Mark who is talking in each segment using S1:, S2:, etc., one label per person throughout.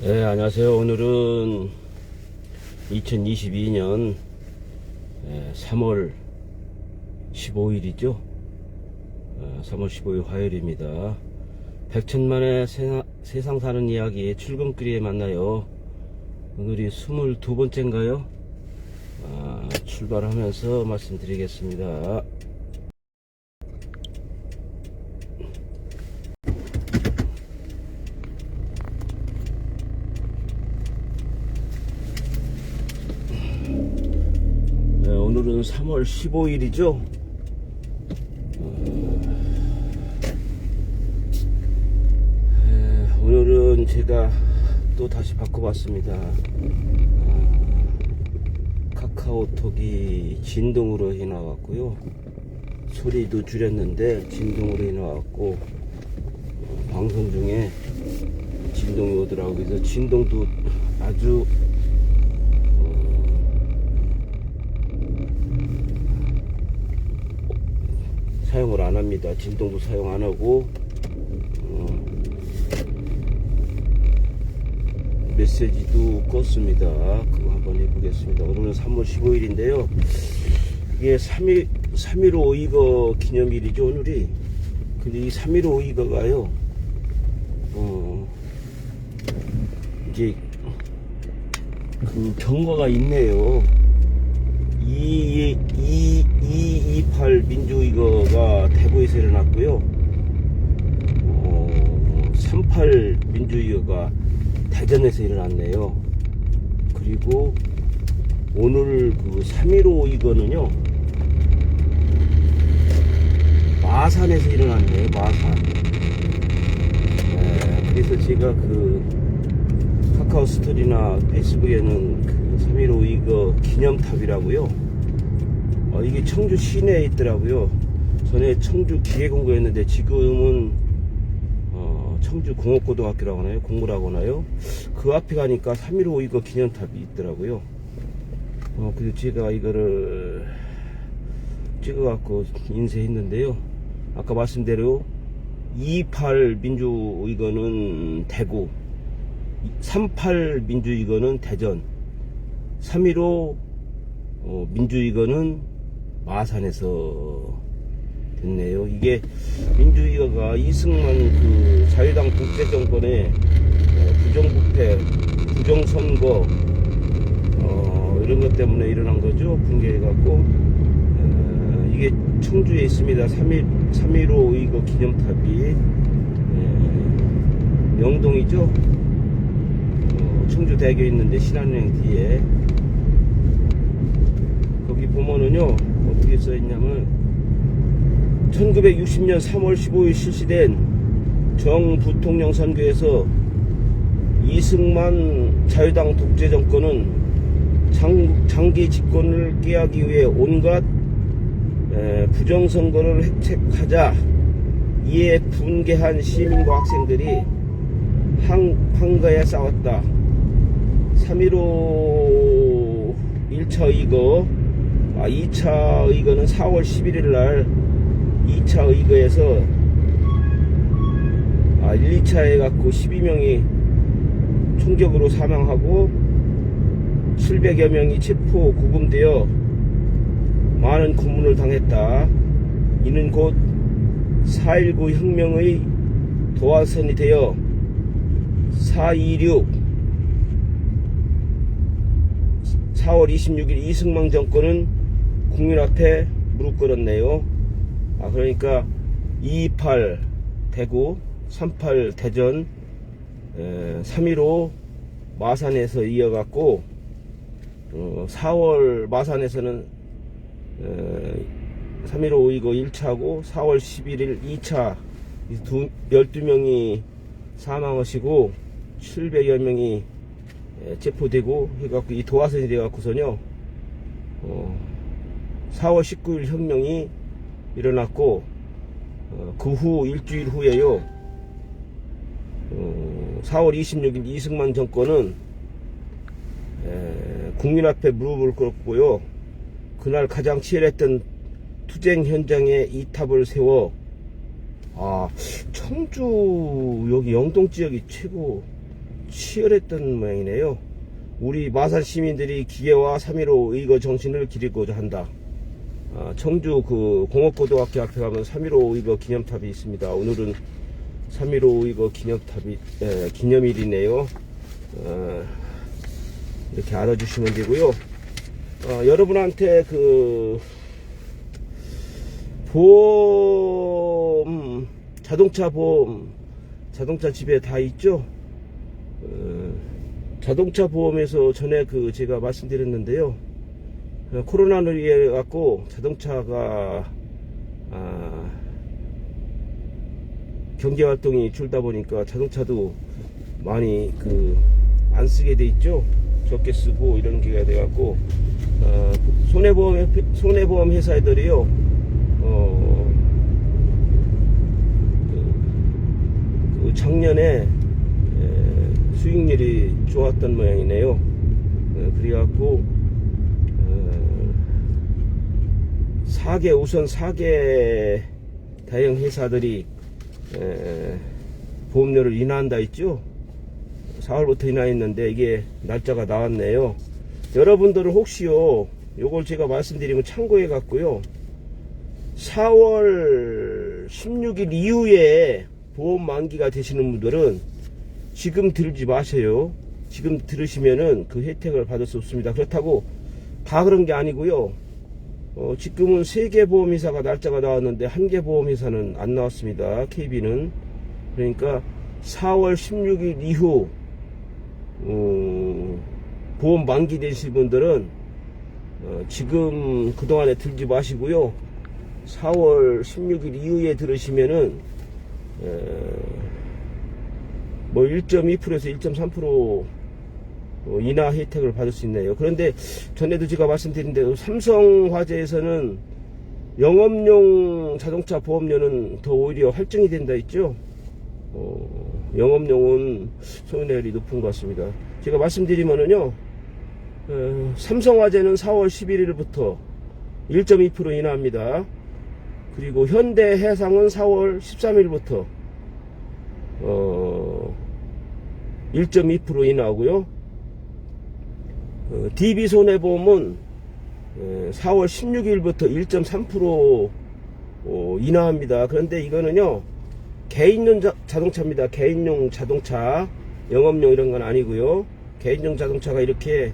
S1: 네, 안녕하세요. 오늘은 2022년 3월 15일이죠. 3월 15일 화요일입니다. 백천만의 세상 사는 이야기 출근길에 만나요. 오늘이 22번째인가요? 출발하면서 말씀드리겠습니다. 오늘은 3월 15일이죠. 오늘은 제가 또 다시 바꿔봤습니다. 카카오톡이 진동으로 해나왔고요. 소리도 줄였는데 진동으로 해나왔고, 방송 중에 진동이 오더라고요. 그래서 진동도 아주 사용을 안 합니다. 진동도 사용 안 하고, 메시지도 껐습니다. 그거 한번 해보겠습니다. 오늘은 3월 15일인데요. 이게 3.15 이거 기념일이죠, 오늘이. 근데 이 3.15 이거가요, 이제, 그 경과가 있네요. 228 민주이거가 대구에서 일어났고요. 38 민주이거가 대전에서 일어났네요. 그리고 오늘 그 3.15 이거는요, 마산에서 일어났네요. 마산. 그래서 제가 그 카카오 스토리나 페이스북에는 그 3.15 이거 기념탑이라고요. 이게 청주 시내에 있더라고요. 전에 청주 기계공고였는데 지금은 청주 공업고등학교라고 하나요? 공고라고 하나요? 그 앞에 가니까 3.15 이거 기념탑이 있더라고요. 그래서 제가 이거를 찍어갖고 인쇄했는데요. 아까 말씀대로 28 민주 이거는 대구, 38 민주 이거는 대전, 3.15 민주 이거는 마산에서 됐네요. 이게 민주이거가 이승만 그 자유당 독재 정권의 부정부패, 부정선거 이런 것 때문에 일어난 거죠. 붕괴해갖고 이게 청주에 있습니다. 3.15 이거 기념탑이 영동이죠. 청주대교 있는데 신한은행 뒤에 거기 보면은요, 어떻게 써있냐면 1960년 3월 15일 실시된 정부통령 선거에서 이승만 자유당 독재 정권은 장기 집권을 깨하기 위해 온갖 부정선거를 획책하자 이에 분개한 시민과 학생들이 한가에 싸웠다. 3.15 1차 의거, 2차 의거는 4월 11일 날 2차 의거에서 1, 2차 해갖고 12명이 총격으로 사망하고 700여 명이 체포 구금되어 많은 고문을 당했다. 이는 곧 4.19 혁명의 도화선이 되어 4.26 4월 26일 이승만 정권은 국민 앞에 무릎 꿇었네요. 그러니까 228 대구, 38 대전, 3.15 마산에서 이어갔고, 4월 마산에서는 3.15 이거 1차고 4월 11일 2차 12명이 사망하시고 700여 명이 체포되고 해갖고 이 도화선이 돼갖고서는요, 4월 19일 혁명이 일어났고, 그 후 일주일 후에요, 4월 26일 이승만 정권은 국민 앞에 무릎을 꿇었고요. 그날 가장 치열했던 투쟁 현장에 이탑을 세워 청주 여기 영동 지역이 치열했던 모양이네요. 우리 마산 시민들이 기계와 3.15 의거 정신을 기리고자 한다. 청주 그 공업고등학교 앞에 가면 3.15 의거 기념탑이 있습니다. 오늘은 3.15 의거 기념탑이 기념일이네요. 이렇게 알아주시면 되고요. 여러분한테 그 보험, 자동차 보험, 자동차 집에 다 있죠. 자동차 보험에서 전에 그 제가 말씀드렸는데요. 코로나를 위해 갖고 자동차가 경제 활동이 줄다 보니까 자동차도 많이 그 안 쓰게 돼 있죠. 적게 쓰고 이런 게 돼 갖고 손해보험 회사들이요. 그 작년에 수익률이 좋았던 모양이네요. 그래갖고 4개 대형 회사들이 보험료를 인하한다 했죠. 4월부터 인하했는데 이게 날짜가 나왔네요. 여러분들은 혹시요, 요걸 제가 말씀드리면 참고해 갖고요, 4월 16일 이후에 보험 만기가 되시는 분들은 지금 들지 마세요. 지금 들으시면은 그 혜택을 받을 수 없습니다. 그렇다고 다 그런 게 아니고요. 지금은 3개 보험회사가 날짜가 나왔는데 1개 보험회사는 안 나왔습니다. KB는. 그러니까 4월 16일 이후 보험 만기 되신 분들은 지금 그동안에 들지 마시고요. 4월 16일 이후에 들으시면은 뭐 1.2%에서 1.3% 인하 혜택을 받을 수 있네요. 그런데 전에도 제가 말씀드린 대로 삼성화재에서는 영업용 자동차 보험료는 더 오히려 할증이 된다 했죠. 영업용은 손해율이 높은 것 같습니다. 제가 말씀드리면은요, 삼성화재는 4월 11일부터 1.2% 인하합니다. 그리고 현대해상은 4월 13일부터 1.2% 인하하고요. DB손해보험은 4월 16일부터 1.3% 인하합니다. 그런데 이거는요, 개인용 자동차입니다. 개인용 자동차, 영업용 이런 건 아니고요. 개인용 자동차가 이렇게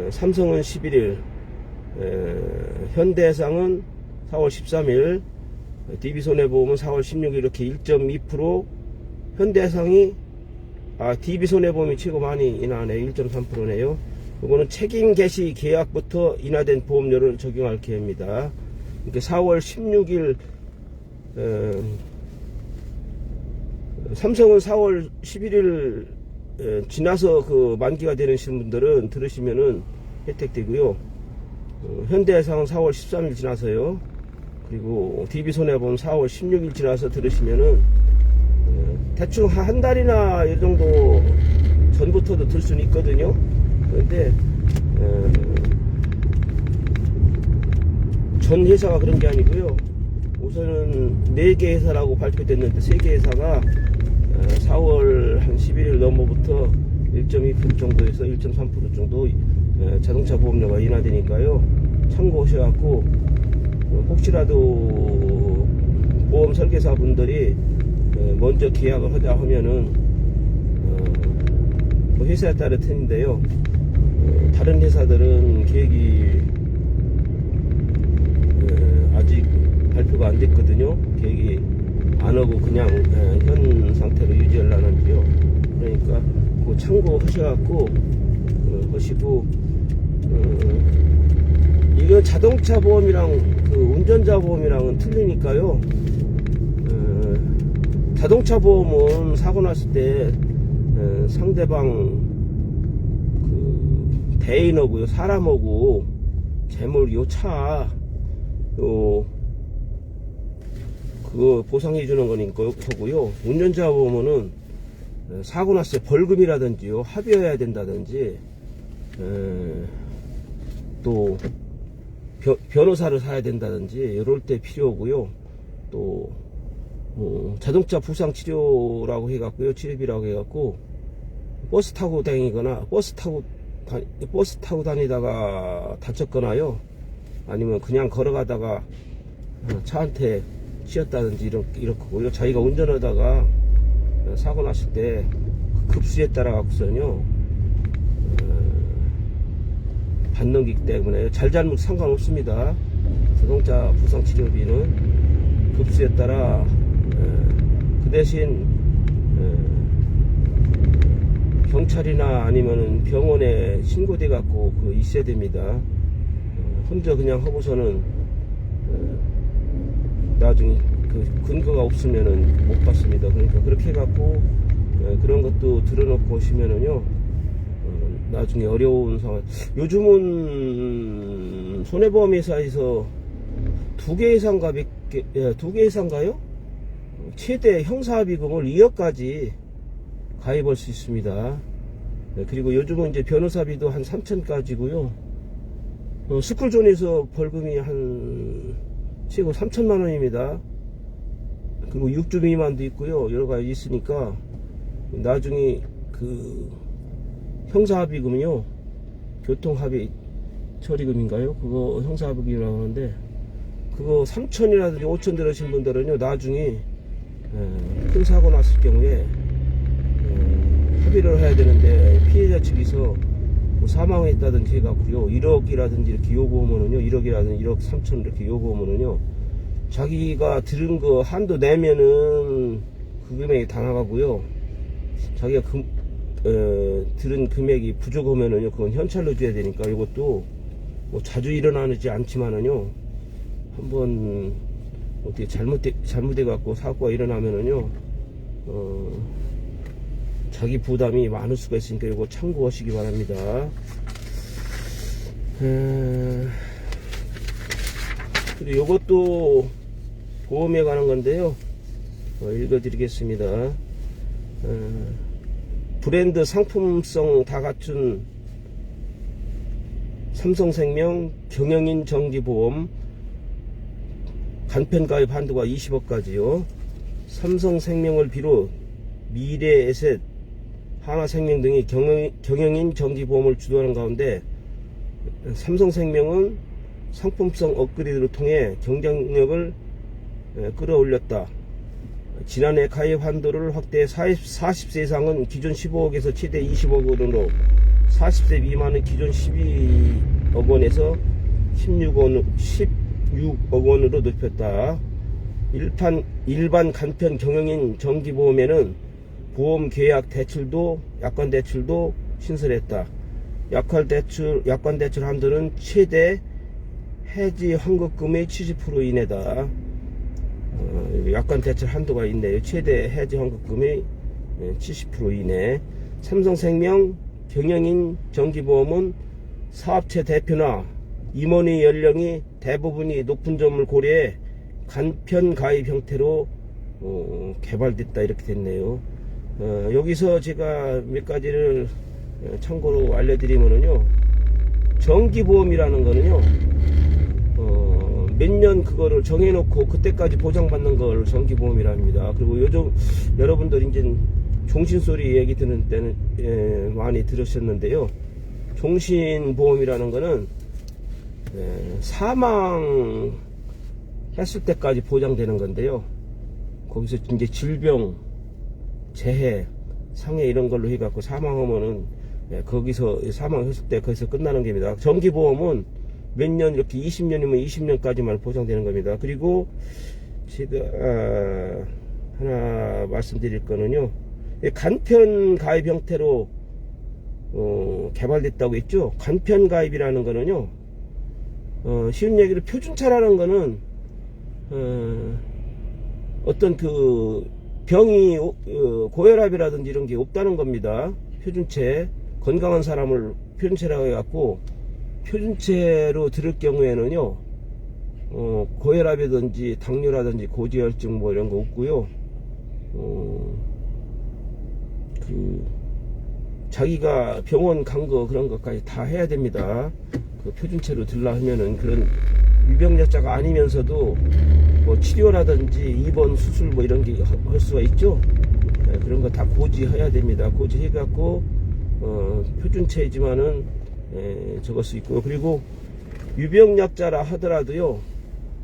S1: 삼성은 11일, 현대해상은 4월 13일, DB손해보험은 4월 16일 이렇게 1.2%, 현대해상이 DB손해보험이 최고 많이 인하네. 1.3%네요. 이거는 책임 개시 계약부터 인하된 보험료를 적용할 계획입니다. 이렇게 4월 16일 삼성은 4월 11일 지나서 그 만기가 되는 분들은 들으시면은 혜택되고요. 현대해상은 4월 13일 지나서요. 그리고 DB손해보험 4월 16일 지나서 들으시면은 대충 한 달이나 이 정도 전부터도 들 수는 있거든요. 그런데 전 회사가 그런 게 아니고요. 우선은 4개 회사라고 발표됐는데 3개 회사가 4월 한 11일 넘어부터 1.2% 정도에서 1.3% 정도 자동차 보험료가 인하되니까요. 참고하셔갖고 혹시라도 보험 설계사 분들이 먼저 계약을 하자 하면은 회사에 따라 텐데요. 다른 회사들은 계획이 아직 발표가 안 됐거든요. 계획이 안 하고 그냥 현 상태로 유지하려는지요. 그러니까 그 참고하셔갖고 하시고, 이거 자동차 보험이랑 그 운전자 보험이랑은 틀리니까요. 자동차 보험은 사고 났을 때 상대방 그 대인하고요, 사람하고 재물 요 차 그거 보상해 주는 거고요. 운전자 보험은 사고 났을 때 벌금이라든지요, 합의해야 된다든지, 또 변호사를 사야 된다든지 이럴 때 필요하고요. 또 자동차 부상 치료라고 해갖고요, 치료비라고 해갖고 버스 타고 다니다가 다쳤거나요, 아니면 그냥 걸어가다가 차한테 치였다든지 이렇고요. 자기가 운전하다가 사고 났을 때 급수에 따라 갖고서는요 받는 거기 때문에 잘잘못 상관없습니다. 자동차 부상치료비는 급수에 따라 그 대신 경찰이나 아니면은 병원에 신고돼 갖고 있어야 됩니다. 혼자 그냥 하고서는 나중에 근거가 없으면은 못 받습니다. 그러니까 그렇게 해갖고 그런 것도 들어놓고 오시면은요 나중에 어려운 상황. 요즘은 손해보험회사에서 2개 이상가요? 최대 형사합의금을 2억까지 가입할 수 있습니다. 그리고 요즘은 이제 변호사비도 한 3천까지고요. 스쿨존에서 벌금이 한 최고 3천만 원입니다. 그리고 6주 미만도 있고요. 여러 가지 있으니까 나중에 형사합의금은요, 교통합의 처리금인가요? 그거 형사합의금이라고 하는데, 그거 3천이라든지 5천 들으신 분들은요, 나중에 큰 사고 났을 경우에 합의를 해야 되는데, 피해자 측에서 뭐 사망했다든지 해갖고요, 1억이라든지 이렇게 요구하면은요, 1억이라든지 1억 3천 이렇게 요구하면은요, 자기가 들은 거 한도 내면은 그 금액이 다 나가고요, 자기가 들은 금액이 부족하면은요, 그건 현찰로 줘야 되니까, 이것도 뭐 자주 일어나지 않지만은요, 한번 어떻게 잘못돼 갖고 사고가 일어나면은요, 자기 부담이 많을 수가 있으니까 이거 참고하시기 바랍니다. 그리고 이것도 보험에 관한 건데요, 읽어드리겠습니다. 브랜드 상품성 다 갖춘 삼성생명 경영인 정기보험 간편가입 한도가 20억까지요. 삼성생명을 비롯 미래에셋, 하나생명 등이 경영인 정기보험을 주도하는 가운데 삼성생명은 상품성 업그레이드를 통해 경쟁력을 끌어올렸다. 지난해 가입 한도를 확대, 40세 이상은 기존 15억에서 최대 20억 원으로, 40세 미만은 기존 12억 원에서 16억 원으로 높였다. 일반 간편 경영인 정기보험에는 보험 계약 대출도, 약관 대출도 신설했다. 약관 대출 한도는 최대 해지 환급금의 70% 이내다. 약관 대출 한도가 있네요. 최대 해지 환급금의 70% 이내. 삼성생명 경영인 정기보험은 사업체 대표나 임원의 연령이 대부분이 높은 점을 고려해 간편 가입 형태로 개발됐다, 이렇게 됐네요. 여기서 제가 몇 가지를 참고로 알려드리면은요, 정기보험이라는 거는요, 몇 년 그거를 정해놓고 그때까지 보장받는 걸 정기보험이랍니다. 그리고 요즘 여러분들 이제 종신소리 얘기 듣는 때는 많이 들으셨는데요, 종신보험이라는 거는 사망했을 때까지 보장되는 건데요, 거기서 이제 질병, 재해, 상해 이런 걸로 해갖고 사망하면은 거기서 사망했을 때 거기서 끝나는 겁니다. 정기보험은 몇 년, 이렇게 20년이면 20년까지만 보장되는 겁니다. 그리고 제가 하나 말씀드릴 거는요, 간편 가입 형태로 개발됐다고 했죠. 간편 가입이라는 거는요, 쉬운 얘기로 표준차라는 거는 어떤 병이 고혈압이라든지 이런 게 없다는 겁니다. 표준체, 건강한 사람을 표준체라고 해갖고, 표준체로 들을 경우에는요, 고혈압이든지 당뇨라든지 고지혈증 뭐 이런 거 없고요, 자기가 병원 간 거 그런 것까지 다 해야 됩니다. 표준체로 들라 하면은, 그런 유병자자가 아니면서도 뭐 치료라든지 입원, 수술 뭐 이런 게 할 수가 있죠. 그런 거 다 고지해야 됩니다. 고지해갖고 표준체이지만은 적을 수 있고요. 그리고 유병약자라 하더라도요,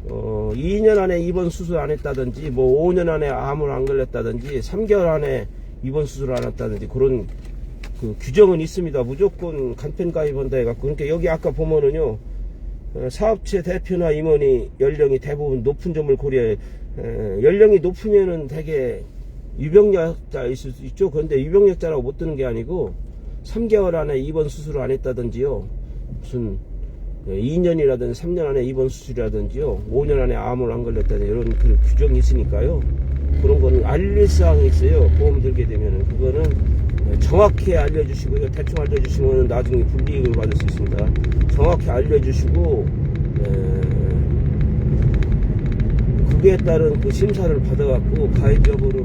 S1: 2년 안에 입원 수술 안 했다든지, 뭐 5년 안에 암을 안 걸렸다든지, 3개월 안에 입원 수술을 안 했다든지, 그런 그 규정은 있습니다. 무조건 간편 가입한다 해갖고. 그러니까 여기 아까 보면은요, 사업체 대표나 임원이 연령이 대부분 높은 점을 고려해. 연령이 높으면은 되게 유병약자일 수 있죠. 그런데 유병약자라고 못 드는 게 아니고 3개월 안에 입원 수술을 안 했다든지요, 무슨 2년이라든지 3년 안에 입원 수술이라든지요, 5년 안에 암을 안 걸렸다든지 이런 그 규정이 있으니까요. 그런 거는 알릴 사항이 있어요. 보험 들게 되면은. 그거는 정확히 알려주시고요. 대충 알려주시면 나중에 불이익을 받을 수 있습니다. 정확히 알려주시고, 그에 따른 그 심사를 받아갖고 가입 여부를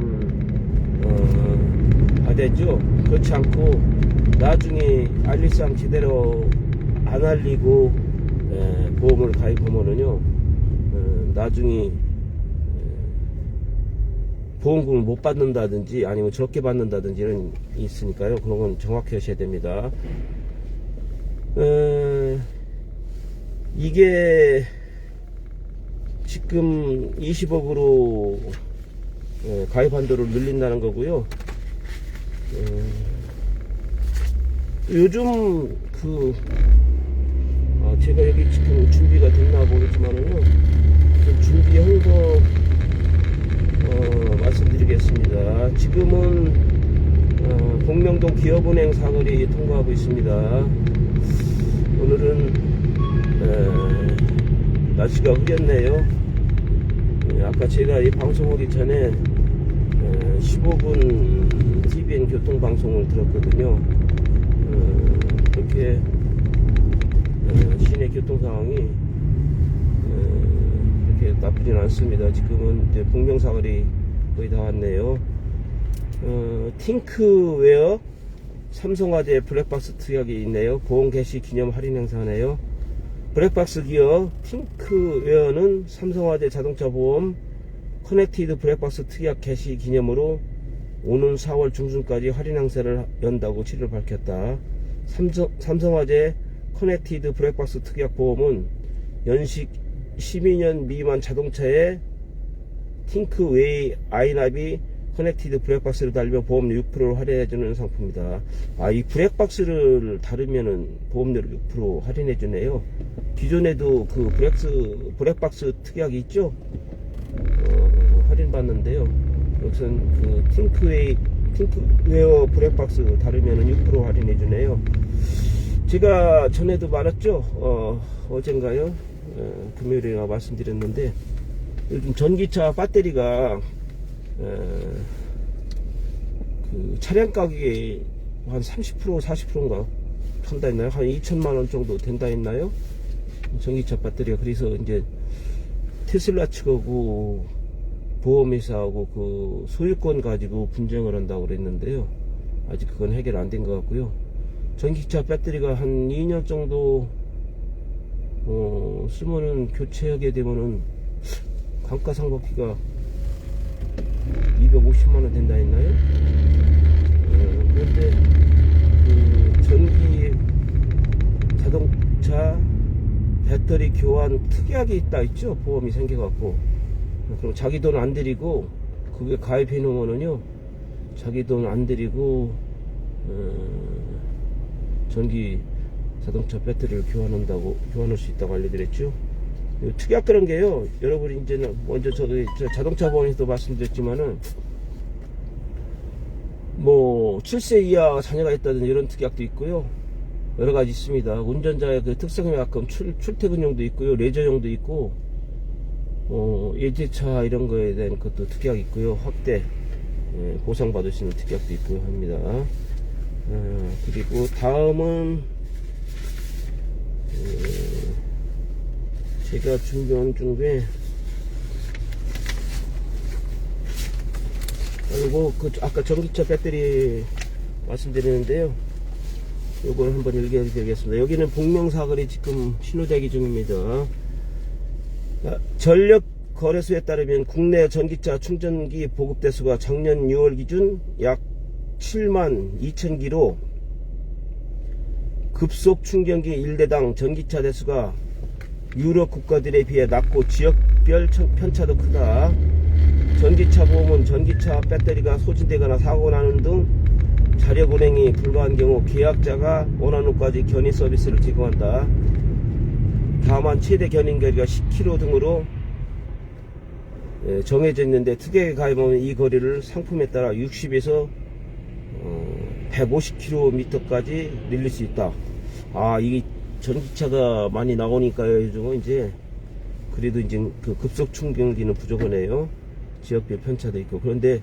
S1: 받았죠. 그렇지 않고 나중에 알릴 사항 제대로 안 알리고 보험을 가입하면은요, 나중에 보험금을 못 받는다든지 아니면 적게 받는다든지 이런 게 있으니까요. 그런 건 정확히 하셔야 됩니다. 이게 지금 20억으로 가입 한도를 늘린다는 거고요. 요즘 제가 여기 지금 준비가 됐나 모르지만은요, 준비한 거 말씀드리겠습니다. 지금은 복명동 기업은행 사거리 통과하고 있습니다. 오늘은 날씨가 흐렸네요. 아까 제가 이 방송하기 전에 15분 TVN 교통방송을 들었거든요. 그렇게 시내 교통 상황이 그렇게 나쁘진 않습니다. 지금은 이제 복명사거리 거의 다 왔네요. 팅크웨어 삼성화재 블랙박스 특약이 있네요. 보험 개시 기념 할인 행사네요. 블랙박스 기어 팅크웨어는 삼성화재 자동차 보험 커넥티드 블랙박스 특약 개시 기념으로 오는 4월 중순까지 할인 행사를 연다고 7일 밝혔다. 삼성화재 커넥티드 블랙박스 특약 보험은 연식 12년 미만 자동차에 팅크웨이 아이나비 커넥티드 브레이크박스를 달며 보험료 6%를 할인해주는 상품입니다. 이 브레이크박스를 다르면은 보험료를 6% 할인해주네요. 기존에도 그 브레이크박스 특약이 있죠? 할인받는데요. 여기서는 그 팅크웨어 브레이크박스 다르면은 6% 할인해주네요. 제가 전에도 말했죠? 어젠가요? 금요일에 말씀드렸는데, 요즘 전기차 배터리가 그 차량 가격이 한 30% 40%인가 한다 했나요? 한 2천만원 정도 된다 했나요? 전기차 배터리가. 그래서 이제 테슬라 측하고 보험회사하고 그 소유권 가지고 분쟁을 한다고 그랬는데요. 아직 그건 해결 안 된 것 같고요. 전기차 배터리가 한 2년 정도 쓰면은 교체하게 되면은 감가상각비가 250만원 된다 했나요? 그런데 그 전기 자동차 배터리 교환 특약이 있다 있죠? 보험이 생겨갖고. 그럼 자기 돈 안 들이고 그게 가입해 놓으면은요, 자기 돈 안 들이고 전기 자동차 배터리를 교환할 수 있다고 알려드렸죠. 특약 그런 게요, 여러분이 이제는 먼저 저 자동차 보험에서도 말씀드렸지만은, 뭐 7세 이하 자녀가 있다든지 이런 특약도 있고요. 여러 가지 있습니다. 운전자의 그 특성에 가끔 출퇴근용도 있고요, 레저용도 있고, 예제차 이런 거에 대한 것도 특약이 있고요. 확대 보상받을 수 있는 특약도 있고요 합니다. 그리고 다음은 제가 준비한 중에, 그리고 아까 전기차 배터리 말씀드리는데요, 요걸 한번 읽어드리겠습니다. 여기는 복명사거리 지금 신호대기 중입니다. 전력 거래소에 따르면 국내 전기차 충전기 보급 대수가 작년 6월 기준 약 7만 2천 기로 급속 충전기 1대당 전기차 대수가 유럽 국가들에 비해 낮고 지역별 편차도 크다. 전기차 보험은 전기차 배터리가 소진되거나 사고 나는 등 자력 운행이 불가한 경우 계약자가 원하는 곳까지 견인 서비스를 제공한다. 다만 최대 견인 거리가 10km 등으로 정해져 있는데 특약에 가입하면 이 거리를 상품에 따라 60에서 150km까지 늘릴 수 있다. 아, 이게 전기차가 많이 나오니까요. 요즘은 이제 그래도 이제 그 급속 충전기는 부족하네요. 지역별 편차도 있고. 그런데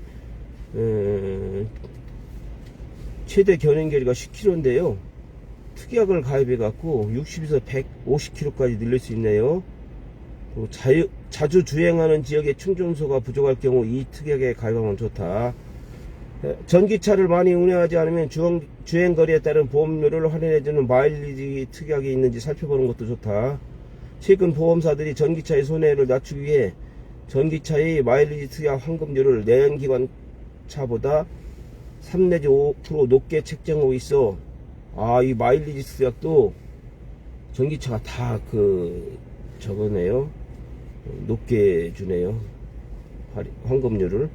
S1: 최대 견인거리가 10km인데요. 특약을 가입해 갖고 60에서 150km까지 늘릴 수 있네요. 자주 주행하는 지역에 충전소가 부족할 경우 이 특약에 가입하면 좋다. 전기차를 많이 운행하지 않으면 주행거리에 따른 보험료를 할인해주는 마일리지 특약이 있는지 살펴보는 것도 좋다. 최근 보험사들이 전기차의 손해를 낮추기 위해 전기차의 마일리지 특약 환급료를 내연기관차보다 3 내지 5% 높게 책정하고 있어. 아, 이 마일리지 특약도 전기차가 다 저거네요. 높게 주네요. 환급료를.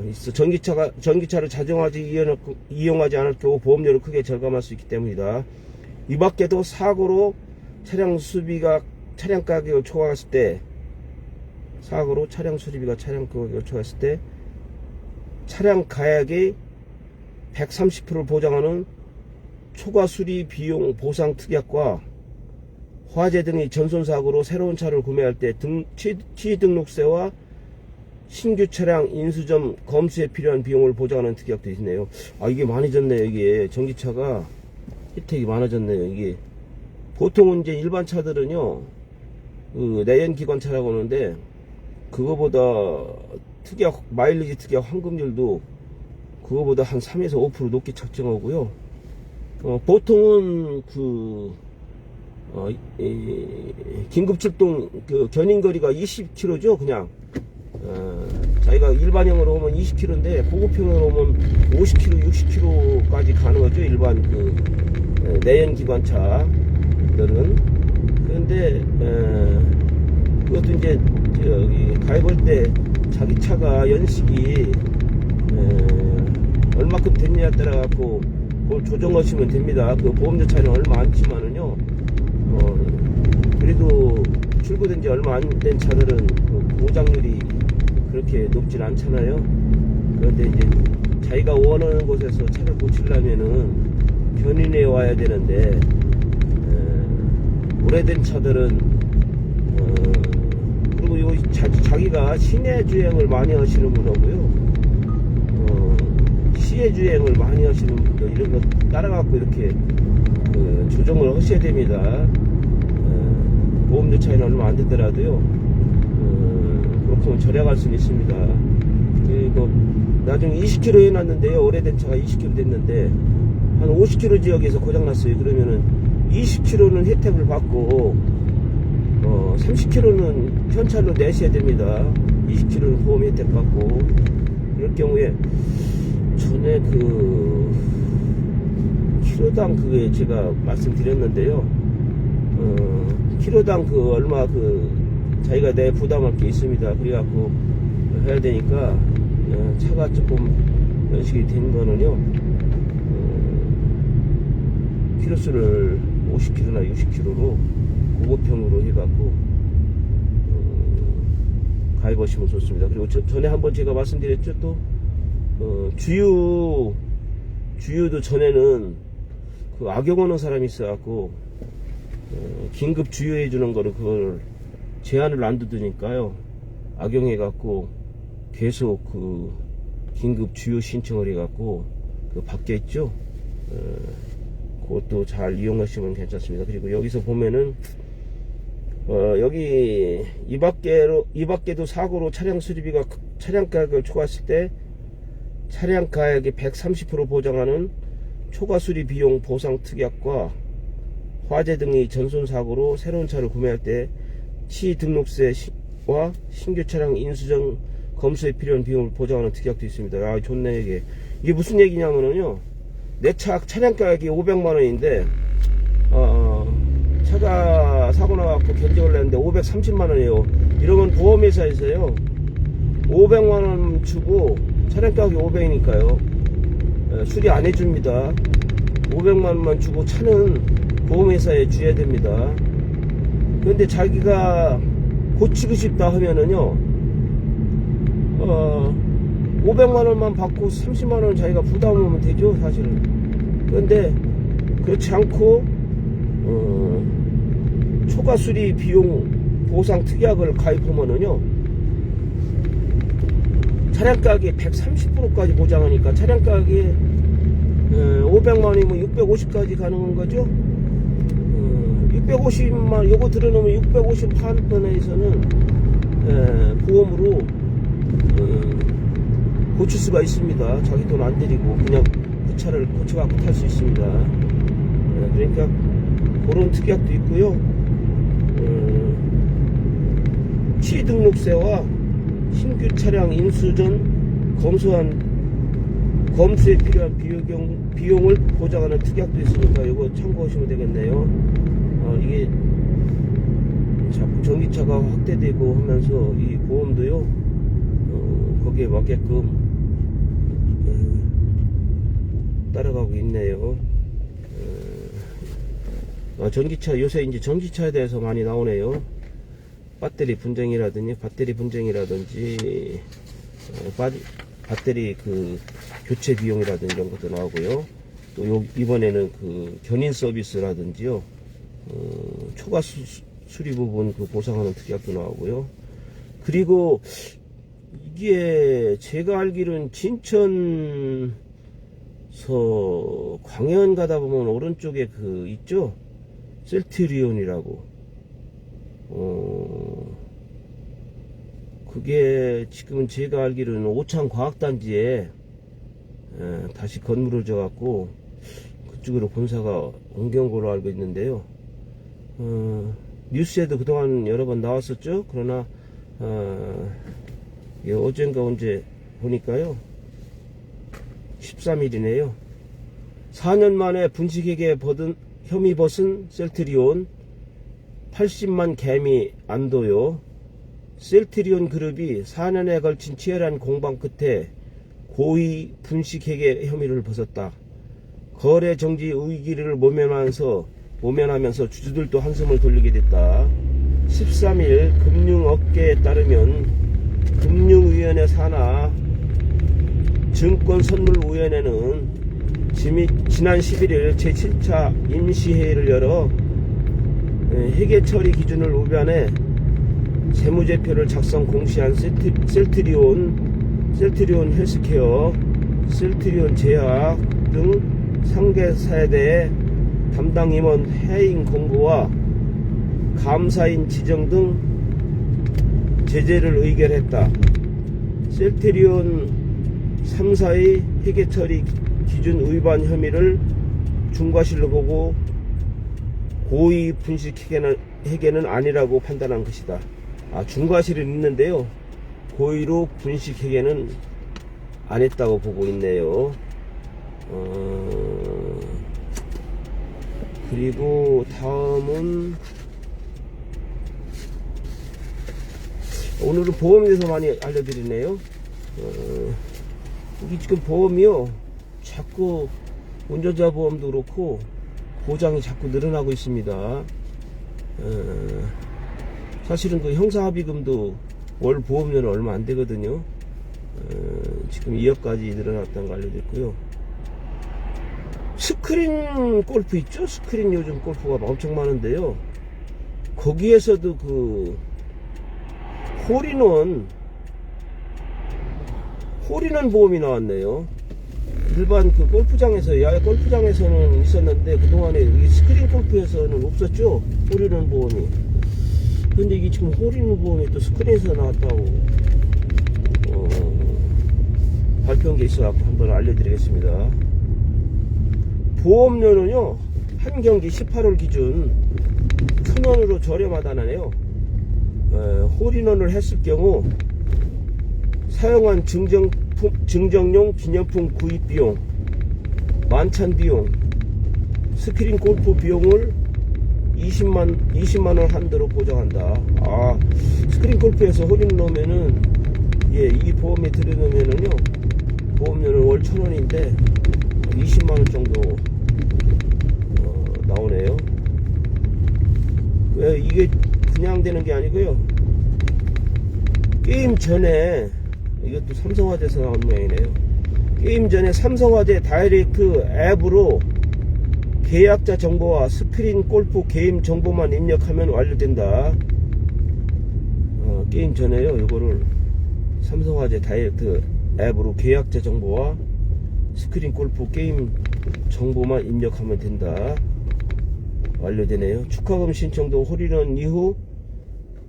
S1: 있어. 전기차를 자정하지 이용하지 않을 경우 보험료를 크게 절감할 수 있기 때문이다. 이 밖에도 사고로 차량 가격을 초과했을 때, 차량 수리비가 차량 가격을 초과했을 때, 차량 가액의 130%를 보장하는 초과 수리 비용 보상 특약과 화재 등의 전손사고로 새로운 차를 구매할 때 취등록세와 신규 차량 인수점 검수에 필요한 비용을 보장하는 특약도 있네요. 아, 이게 많아졌네요. 이게 전기차가 혜택이 많아졌네요. 이게 보통은 이제 일반 차들은요, 내연기관차라고 하는데 그거보다 마일리지 특약 환급률도 그거보다 한 3에서 5% 높게 책정하고요. 보통은 긴급 출동 견인거리가 20km죠. 그냥 자기가 일반형으로 오면 20km인데 고급형으로 오면 50km, 60km까지 가는 거죠. 일반 내연기관차들은. 그런데 그것도 이제 가입할 때 자기 차가 연식이 얼마큼 됐느냐에 따라 갖고 그걸 조정하시면 됩니다. 그 보험료 차이는 얼마 안 치만은요. 그래도 출고된 지 얼마 안 된 차들은 보장률이 그렇게 높진 않잖아요. 그런데 이제 자기가 원하는 곳에서 차를 고치려면은 견인해 와야 되는데 오래된 차들은 그리고 자기가 시내 주행을 많이 하시는 분하고요, 시외 주행을 많이 하시는 분들 이런 거 따라갖고 이렇게 조정을 하셔야 됩니다. 보험료 차이는 얼마 안 되더라도요. 그렇게 하면 절약할 수는 있습니다. 그리고 나중에 20km 해놨는데요. 오래된 차가 20km 됐는데 한 50km 지역에서 고장났어요. 그러면은 20km는 혜택을 받고 30km는 현찰로 내셔야 됩니다. 20km는 보험 혜택 받고. 이럴 경우에 전에 키로당 그게 제가 말씀드렸는데요. 키로당 얼마 자기가 내 부담할 게 있습니다. 그래갖고 해야 되니까 차가 조금 연식이 된 거는요, 키로수를 50km나 60km로 고급형으로 해갖고 가입하시면 좋습니다. 그리고 전에 한번 제가 말씀드렸죠. 또 주유도 전에는 악용하는 사람이 있어갖고 긴급 주유해 주는 거를 그걸 제한을 안 두드니까요, 악용해 갖고 계속 긴급 주유 신청을 해 갖고 받겠죠. 그것도 잘 이용하시면 괜찮습니다. 그리고 여기서 보면은 여기 이 밖에도 사고로 차량 수리비가 차량 가격을 초과했을 때 차량 가액의 130% 보장하는 초과 수리 비용 보상 특약과 화재 등의 전손 사고로 새로운 차를 구매할 때 취등록세와 신규 차량 인수정 검수에 필요한 비용을 보장하는 특약도 있습니다. 아, 좋네. 이게 무슨 얘기냐면은요, 내 차량 가격이 500만원인데 차가 사고 나갖고 견적을 냈는데 530만원이에요. 이러면 보험회사에서요 500만원 주고 차량 가격이 500이니까요 수리 안 해줍니다. 500만원만 주고 차는 보험회사에 줘야 됩니다. 그런데 자기가 고치고 싶다 하면은요 500만원만 받고 30만원 자기가 부담하면 되죠 사실은. 그런데 그렇지 않고 초과 수리 비용 보상 특약을 가입하면은요 차량 가격이 130%까지 보장하니까 차량 가격이 500만원이면 650까지 가능한 거죠. 650만 요거 들어놓으면 650 판권에서는 보험으로 고칠 수가 있습니다. 자기 돈 안 들이고 그냥 그 차를 고쳐갖고 탈 수 있습니다. 그러니까 그런 특약도 있고요. 취등록세와 신규 차량 인수 전 검수에 필요한 비용을 보장하는 특약도 있으니까 이거 참고하시면 되겠네요. 이게 자꾸 전기차가 확대되고 하면서 이 보험도요 거기에 맞게끔 따라가고 있네요. 전기차 요새 이제 전기차에 대해서 많이 나오네요. 배터리 분쟁이라든지 배터리 그 교체 비용이라든지 이런 것도 나오고요. 또 이번에는 그 견인 서비스라든지요. 초과 수리 부분 그 보상하는 특약도 나오고요. 그리고 이게 제가 알기로는 진천서 광현 가다 보면 오른쪽에 그 있죠? 셀트리온이라고. 그게 지금은 제가 알기로는 오창과학단지에 다시 건물을 져갖고 그쪽으로 본사가 옮겨온 걸로 알고 있는데요. 뉴스에도 그동안 여러 번 나왔었죠. 그러나 어젠가 언제 보니까요 13일이네요 4년 만에 분식회계 혐의 벗은 셀트리온 80만 개미 안도요. 셀트리온 그룹이 4년에 걸친 치열한 공방 끝에 고의 분식회계 혐의를 벗었다. 거래 정지 위기를 모면하면서 주주들도 한숨을 돌리게 됐다. 13일 금융업계에 따르면 금융위원회 산하 증권선물위원회는 지난 11일 제7차 임시회의를 열어 회계처리 기준을 위반해 재무제표를 작성 공시한 셀트리온 헬스케어, 셀트리온 제약 등 상계사에 대해 담당 임원 해임 공고와 감사인 지정 등 제재를 의결했다. 셀트리온 3사의 회계처리 기준 위반 혐의를 중과실로 보고 고의 분식 회계는 아니라고 판단한 것이다. 중과실은 있는데요. 고의로 분식 회계는 안 했다고 보고 있네요. 그리고 다음은 오늘은 보험에 대해서 많이 알려드리네요. 이게 지금 보험이요 자꾸 운전자 보험도 그렇고 보장이 자꾸 늘어나고 있습니다. 사실은 그 형사합의금도 월 보험료는 얼마 안 되거든요. 지금 2억까지 늘어났다는 거 알려졌고요. 스크린 골프 있죠? 스크린 요즘 골프가 엄청 많은데요. 거기에서도 그 홀인원 보험이 나왔네요. 일반 그 골프장에서 야외 골프장에서는 있었는데 그동안에 이 스크린 골프에서는 없었죠. 홀인원 보험이. 근데 이게 지금 홀인원 보험이 또 스크린에서 나왔다고 발표한 게 있어갖고 한번 알려드리겠습니다. 보험료는요 한 경기 18월 기준 1,000원으로 저렴하다네요. 홀인원을 했을 경우 사용한 증정용 기념품 구입 비용, 만찬 비용, 스크린 골프 비용을 20만원 한도로 보장한다. 스크린 골프에서 홀인을 넣으면은, 예, 이 보험에 들여놓으면은요, 보험료는 월 1,000원인데, 20만원 정도, 나오네요. 왜 이게 그냥 되는 게 아니고요. 게임 전에, 이것도 삼성화재에서 나온 모양이네요. 게임 전에 삼성화재 다이렉트 앱으로 계약자 정보와 스크린 골프 게임 정보만 입력하면 완료된다. 게임 전에요, 이거를 삼성화재 다이렉트 앱으로 계약자 정보와 스크린 골프 게임 정보만 입력하면 된다. 완료되네요. 축하금 신청도 홀인원 이후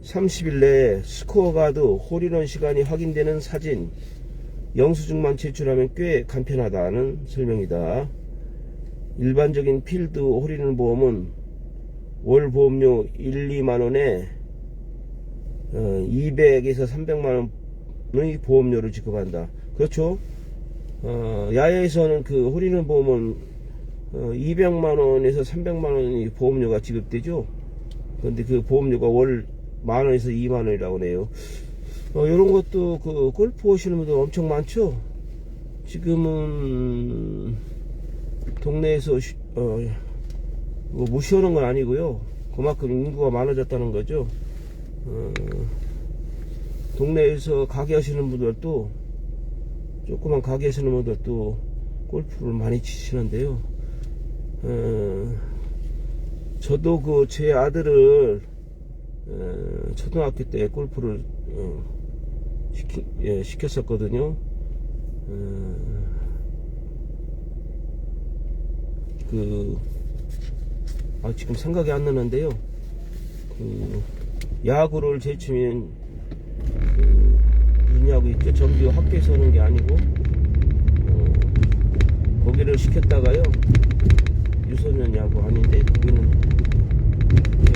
S1: 30일 내에 스코어 가드 홀인원 시간이 확인되는 사진 영수증만 제출하면 꽤 간편하다는 설명이다. 일반적인 필드 홀인원 보험은 월 보험료 1, 2만원에 200에서 300만원의 보험료를 지급한다. 그렇죠. 야외에서는 그 홀인원 보험은 200만원에서 300만원의 보험료가 지급되죠. 그런데 그 보험료가 월 만원에서 2만원이라고 하네요. 요런 것도 그 골프 오시는 분들 엄청 많죠. 지금은 동네에서 뭐 무시하는 건 아니고요. 그만큼 인구가 많아졌다는 거죠. 동네에서 가게 하시는 분들도, 조그만 가게 하시는 분들도 골프를 많이 치시는데요. 저도 그 제 아들을 초등학교 때 골프를 시켰었거든요. 지금 생각이 안 나는데요. 야구를 제치면 야구 있죠. 정규 학교에서 하는 게 아니고 거기를 시켰다가요. 유소년 야구 아닌데 거기는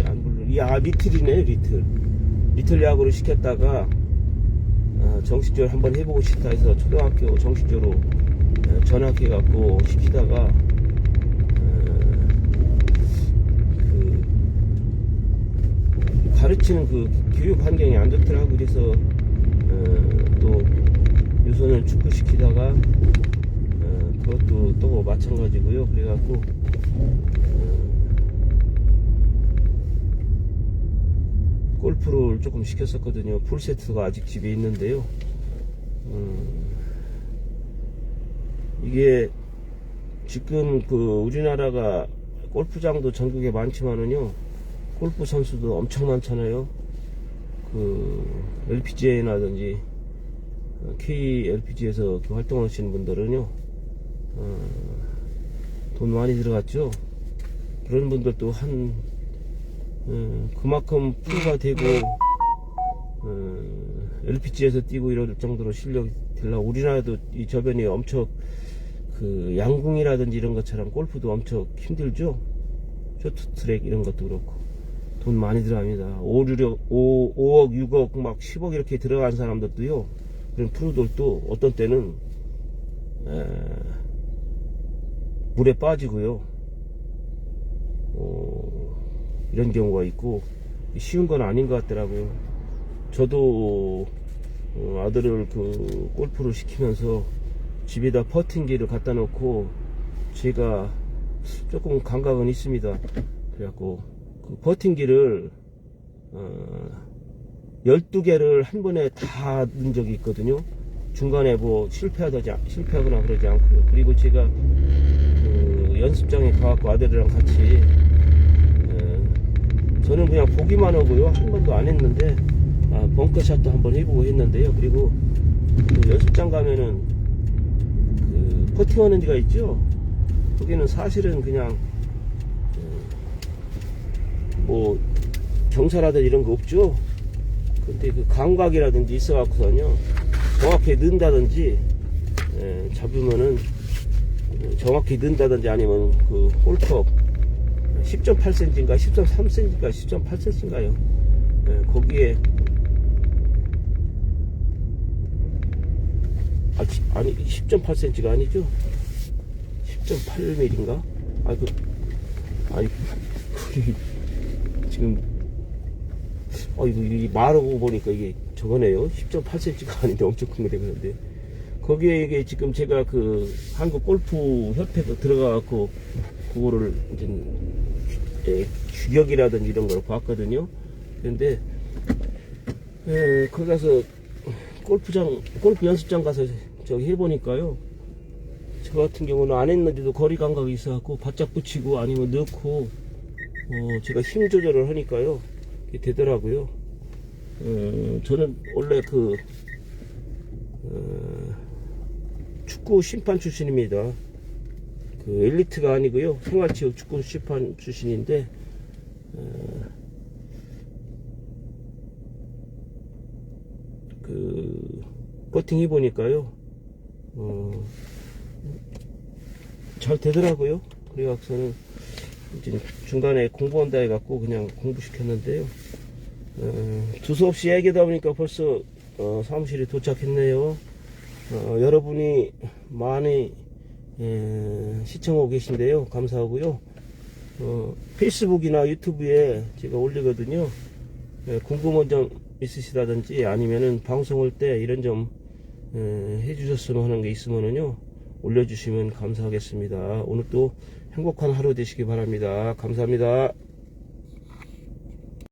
S1: 안 불러. 리틀이네. 리틀 야구를 시켰다가 정식적으로 한번 해보고 싶다 해서 초등학교 정식적으로 전학해갖고 시키다가 가르치는 그 교육 환경이 안 좋더라고. 그래서 또 유소년 축구 시키다가 그것도 또 마찬가지고요. 그래갖고 골프를 조금 시켰었거든요. 풀세트가 아직 집에 있는데요. 이게 지금 그 우리나라가 골프장도 전국에 많지만은요, 골프 선수도 엄청 많잖아요. 그 LPGA라든지 KLPG에서 활동하시는 분들은요, 돈 많이 들어갔죠. 그런 분들도 그만큼 프로가 되고 LPG에서 뛰고 이럴 정도로 실력이 되려고, 우리나라도 이 저변이 엄청 그 양궁이라든지 이런 것처럼 골프도 엄청 힘들죠. 쇼트트랙 이런 것도 그렇고 돈 많이 들어갑니다. 5억 6억 막 10억 이렇게 들어간 사람들도요, 그런 프로들도 어떤 때는 물에 빠지고요, 이런 경우가 있고 쉬운 건 아닌 것 같더라고요. 저도 아들을 그 골프를 시키면서 집에다 퍼팅기를 갖다 놓고 제가 조금 감각은 있습니다. 그래갖고 그 퍼팅기를 12개를 한 번에 다 넣은 적이 있거든요. 중간에 뭐 실패하거나 그러지 않고요. 그리고 제가 그 연습장에 가갖고 아들이랑 같이 저는 그냥 보기만 하고요, 한 번도 안 했는데 벙커샷도 한번 해보고 했는데요. 그리고 그 연습장 가면은 그 퍼팅하는 데가 있죠. 거기는 사실은 그냥 뭐 경사라든지 이런 거 없죠. 근데 그 감각이라든지 있어갖고서는요, 정확히 넣는다든지 잡으면은 정확히 넣는다든지 아니면 그 홀컵 10.8cm인가 13cm인가 10.8cm인가요. 거기에 아니 10.8cm가 아니죠. 10.8mm인가? 아니, 지금, 이거 말하고 보니까 이게 저거네요. 10.8cm가 아닌데 엄청 큰 거 되겠는데. 거기에 이게 지금 제가 그 한국 골프 협회가 들어가갖고 그거를 이제 규격이라든지 이런 걸 봤거든요. 근데 거기 가서 골프 연습장 가서 저기 해보니까요. 저 같은 경우는 안 했는데도 거리 감각이 있어갖고 바짝 붙이고 아니면 넣고 제가 힘 조절을 하니까요. 이게 되더라고요. 저는 원래 축구 심판 출신입니다. 그 엘리트가 아니고요. 생활체육 축구 심판 출신인데 버팅 해보니까요. 잘 되더라고요. 그래갖고서는 이제 중간에 공부한다 해갖고 그냥 공부시켰는데요. 두서없이 얘기하다 보니까 벌써 사무실에 도착했네요. 여러분이 많이 시청하고 계신데요. 감사하고요. 페이스북이나 유튜브에 제가 올리거든요. 궁금한 점 있으시다든지 아니면은 방송할 때 이런 점 해주셨으면 하는 게 있으면은요 올려주시면 감사하겠습니다. 오늘 또 행복한 하루 되시기 바랍니다. 감사합니다.